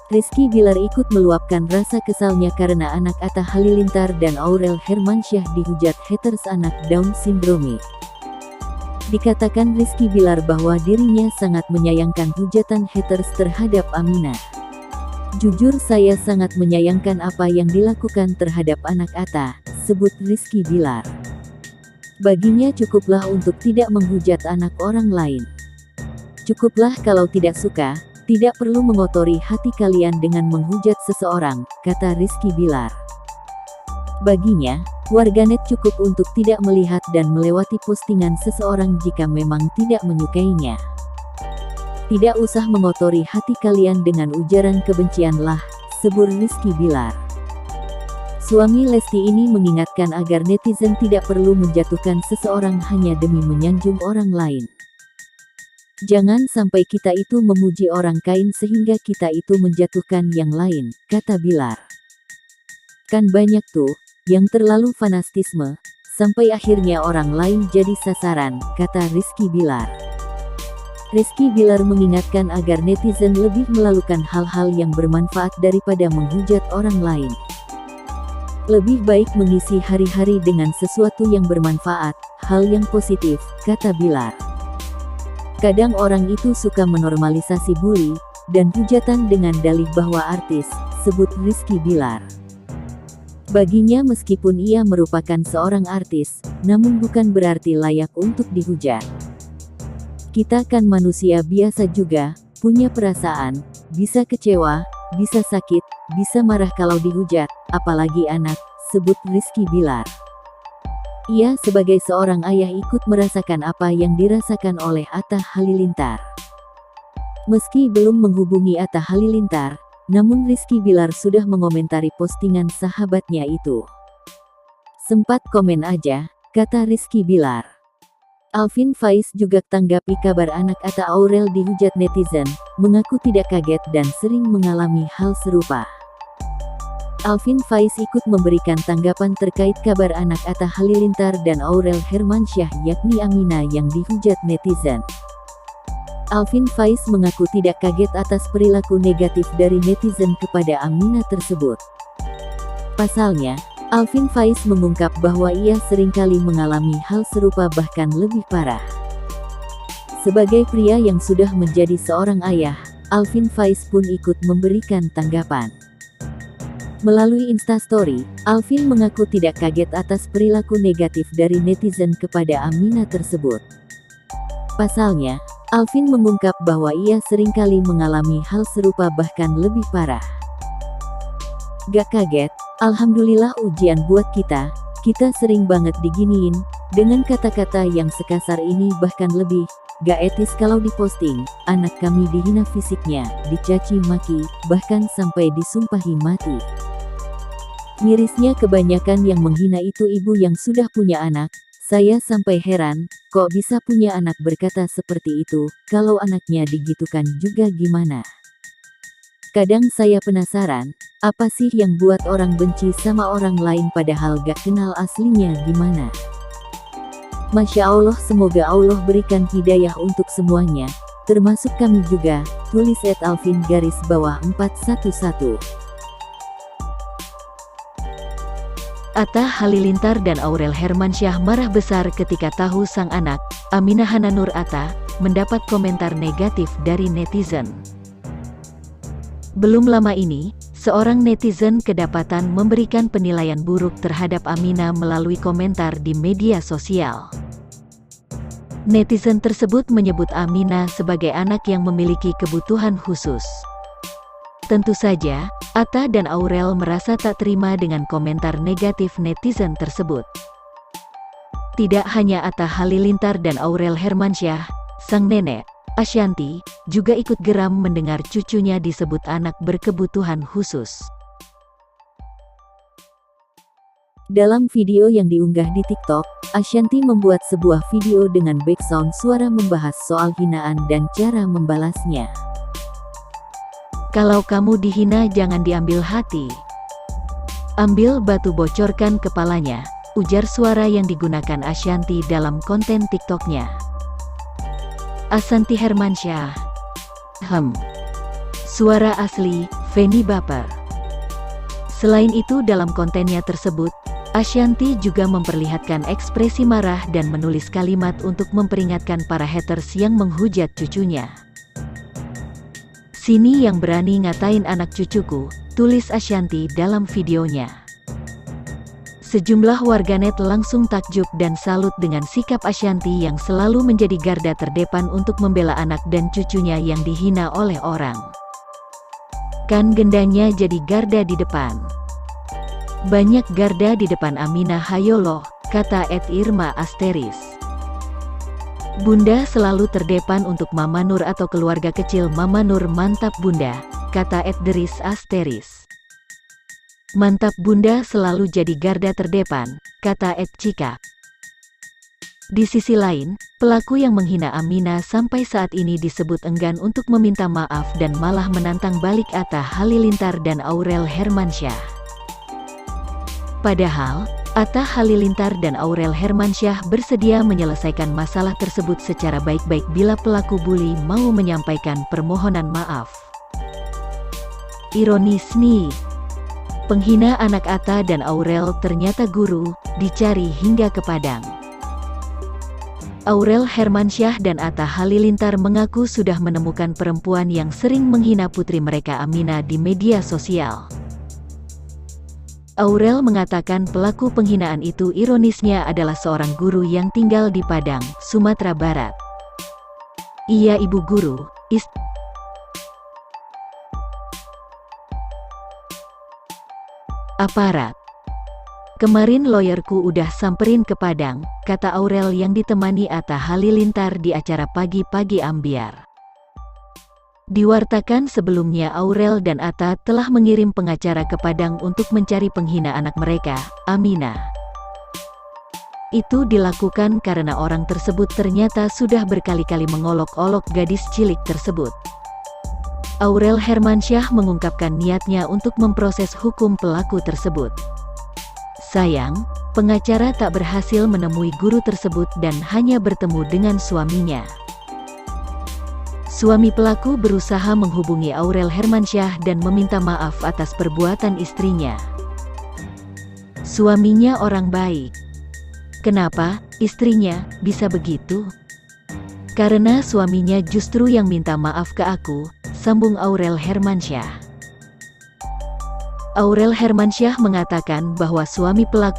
Rizky Bilar ikut meluapkan rasa kesalnya karena anak Atta Halilintar dan Aurel Hermansyah dihujat haters anak Down Syndrome. Dikatakan Rizky Bilar bahwa dirinya sangat menyayangkan hujatan haters terhadap Aminah. "Jujur saya sangat menyayangkan apa yang dilakukan terhadap anak Atta," sebut Rizky Bilar. Baginya cukuplah untuk tidak menghujat anak orang lain. "Cukuplah kalau tidak suka, tidak perlu mengotori hati kalian dengan menghujat seseorang," kata Rizky Bilar. Baginya, warganet cukup untuk tidak melihat dan melewati postingan seseorang jika memang tidak menyukainya. "Tidak usah mengotori hati kalian dengan ujaran kebencian lah," sebut Rizky Bilar. Suami Lesti ini mengingatkan agar netizen tidak perlu menjatuhkan seseorang hanya demi menyanjung orang lain. "Jangan sampai kita itu memuji orang lain sehingga kita itu menjatuhkan yang lain," kata Bilar. "Kan banyak tuh, yang terlalu fanatisme, sampai akhirnya orang lain jadi sasaran," kata Rizky Bilar. Rizky Bilar mengingatkan agar netizen lebih melakukan hal-hal yang bermanfaat daripada menghujat orang lain. "Lebih baik mengisi hari-hari dengan sesuatu yang bermanfaat, hal yang positif," kata Bilar. "Kadang orang itu suka menormalisasi bully dan hujatan dengan dalih bahwa artis," sebut Rizky Bilar. Baginya meskipun ia merupakan seorang artis, namun bukan berarti layak untuk dihujat. "Kita kan manusia biasa juga, punya perasaan, bisa kecewa, bisa sakit, bisa marah kalau dihujat, apalagi anak," sebut Rizky Bilar. Ia sebagai seorang ayah ikut merasakan apa yang dirasakan oleh Atta Halilintar. Meski belum menghubungi Atta Halilintar, namun Rizky Bilar sudah mengomentari postingan sahabatnya itu. "Sempat komen aja," kata Rizky Bilar. Alvin Faiz juga tanggapi kabar anak Atta Aurel dihujat netizen, mengaku tidak kaget dan sering mengalami hal serupa. Alvin Faiz ikut memberikan tanggapan terkait kabar anak Atta Halilintar dan Aurel Hermansyah yakni Aminah yang dihujat netizen. Alvin Faiz mengaku tidak kaget atas perilaku negatif dari netizen kepada Aminah tersebut. Pasalnya, Alvin Faiz mengungkap bahwa ia seringkali mengalami hal serupa bahkan lebih parah. Sebagai pria yang sudah menjadi seorang ayah, Alvin Faiz pun ikut memberikan tanggapan. Melalui Instastory, Alvin mengaku tidak kaget atas perilaku negatif dari netizen kepada Aminah tersebut. Pasalnya, Alvin mengungkap bahwa ia seringkali mengalami hal serupa bahkan lebih parah. "Gak kaget, alhamdulillah ujian buat kita sering banget diginiin, dengan kata-kata yang sekasar ini bahkan lebih gak etis kalau diposting, anak kami dihina fisiknya, dicaci maki, bahkan sampai disumpahi mati. Mirisnya kebanyakan yang menghina itu ibu yang sudah punya anak, saya sampai heran, kok bisa punya anak berkata seperti itu, kalau anaknya digitukan juga gimana? Kadang saya penasaran, apa sih yang buat orang benci sama orang lain padahal gak kenal aslinya gimana? Masya Allah, semoga Allah berikan hidayah untuk semuanya, termasuk kami juga," tulis @alvin_411. Atta Halilintar dan Aurel Hermansyah marah besar ketika tahu sang anak, Aminah Hananur Atta, mendapat komentar negatif dari netizen. Belum lama ini, seorang netizen kedapatan memberikan penilaian buruk terhadap Aminah melalui komentar di media sosial. Netizen tersebut menyebut Aminah sebagai anak yang memiliki kebutuhan khusus. Tentu saja, Atta dan Aurel merasa tak terima dengan komentar negatif netizen tersebut. Tidak hanya Atta Halilintar dan Aurel Hermansyah, sang nenek, Ashanty, juga ikut geram mendengar cucunya disebut anak berkebutuhan khusus. Dalam video yang diunggah di TikTok, Ashanty membuat sebuah video dengan background suara membahas soal hinaan dan cara membalasnya. "Kalau kamu dihina jangan diambil hati. Ambil batu bocorkan kepalanya," ujar suara yang digunakan Ashanty dalam konten TikToknya. Ashanty Hermansyah. Suara asli, Feni baper. Selain itu dalam kontennya tersebut, Ashanty juga memperlihatkan ekspresi marah dan menulis kalimat untuk memperingatkan para haters yang menghujat cucunya. "Sini yang berani ngatain anak cucuku," tulis Ashanty dalam videonya. Sejumlah warganet langsung takjub dan salut dengan sikap Ashanty yang selalu menjadi garda terdepan untuk membela anak dan cucunya yang dihina oleh orang. "Kan gendanya jadi garda di depan. Banyak garda di depan Aminah, hayo loh," kata @Irma Asteris. "Bunda selalu terdepan untuk Mama Nur atau keluarga kecil Mama Nur, mantap Bunda," kata @Deris Asteris. "Mantap Bunda selalu jadi garda terdepan," kata @Cika. Di sisi lain, pelaku yang menghina Aminah sampai saat ini disebut enggan untuk meminta maaf dan malah menantang balik Atta Halilintar dan Aurel Hermansyah. Padahal, Atta Halilintar dan Aurel Hermansyah bersedia menyelesaikan masalah tersebut secara baik-baik bila pelaku bully mau menyampaikan permohonan maaf. Ironis nih, penghina anak Atta dan Aurel ternyata guru, dicari hingga ke Padang. Aurel Hermansyah dan Atta Halilintar mengaku sudah menemukan perempuan yang sering menghina putri mereka Aminah di media sosial. Aurel mengatakan pelaku penghinaan itu ironisnya adalah seorang guru yang tinggal di Padang, Sumatera Barat. "Iya ibu guru, aparat. Kemarin lawyerku udah samperin ke Padang," kata Aurel yang ditemani Atta Halilintar di acara Pagi-Pagi Ambiar. Diwartakan sebelumnya Aurel dan Atta telah mengirim pengacara ke Padang untuk mencari penghina anak mereka, Aminah. Itu dilakukan karena orang tersebut ternyata sudah berkali-kali mengolok-olok gadis cilik tersebut. Aurel Hermansyah mengungkapkan niatnya untuk memproses hukum pelaku tersebut. Sayang, pengacara tak berhasil menemui guru tersebut dan hanya bertemu dengan suaminya. Suami pelaku berusaha menghubungi Aurel Hermansyah dan meminta maaf atas perbuatan istrinya. Suaminya orang baik. Kenapa istrinya bisa begitu? Karena suaminya justru yang minta maaf ke aku, sambung Aurel Hermansyah. Aurel Hermansyah mengatakan bahwa suami pelaku